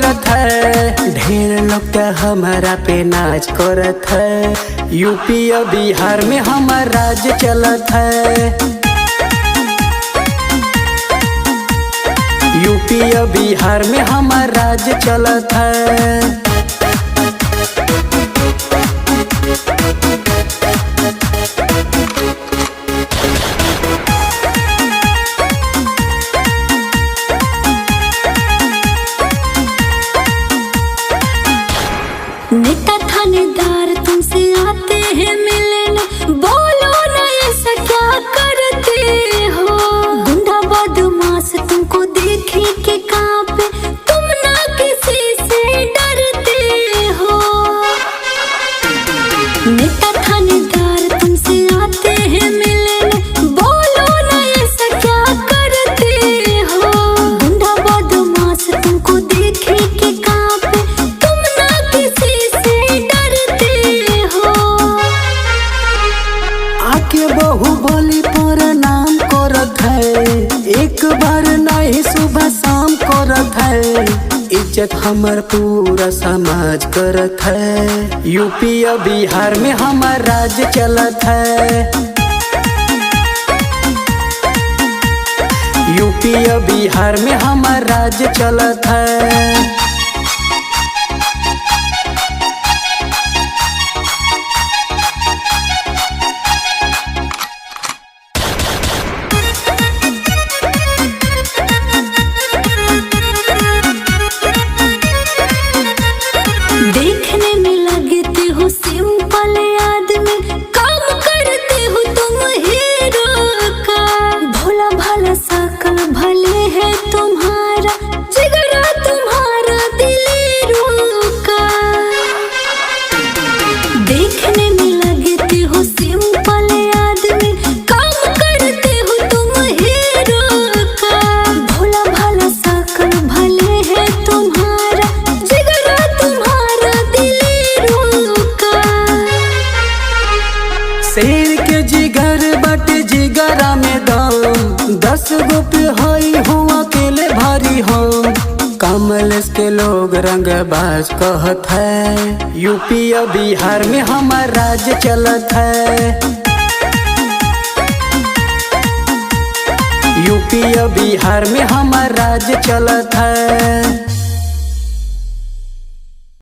करत है। ढेर लोग तो हमारा पे नाच करत है। यूपी और बिहार में हमार राज चलत है। यूपी और बिहार में हमार राज चलत है। नेता थानेदार तुमसे आते हैं मिलने, बोलो ना ऐसा क्या करते हो। गुंडा बदमाश तुमको देखे के कांपे, तुम ना किसी से डरते हो। नेता थानेदार तुमसे आते हैं मिलने, बोलो ना ऐसा क्या करते हो। गुंडा बदमाश तुमको देखे के कांपे, तुम ना किसी से डरते हो। आके बाहुबली पर नाम करत है। एक बार नहीं सुबह शाम करत है। इज्जत हमर पूरा समाज करत है। यूपी और बिहार में हमार राज चलत है। यूपी और बिहार में हमार राज चलत है। देखने में लगते हो सिंपल आदमी, काम करते हो तुम हीरो का। भोला भाला शकल भले है तुम्हारा, जिगरा तुम्हारा दिलेरो का। देखने में लगते हो सिंपल आदमी, काम करते हो तुम हीरो का। भोला भाला शकल भले है तुम्हारा, जिगरा तुम्हारा दिलेरो का। शेर के जिगर बटे जिगरा में दम। 10 गो पे हई हो अकेले भारी हो। कमलेश के लोग रंगबाज कहत है। यूपी और बिहार में हमार राज चलत है। यूपी और बिहार में हमार राज चलत है।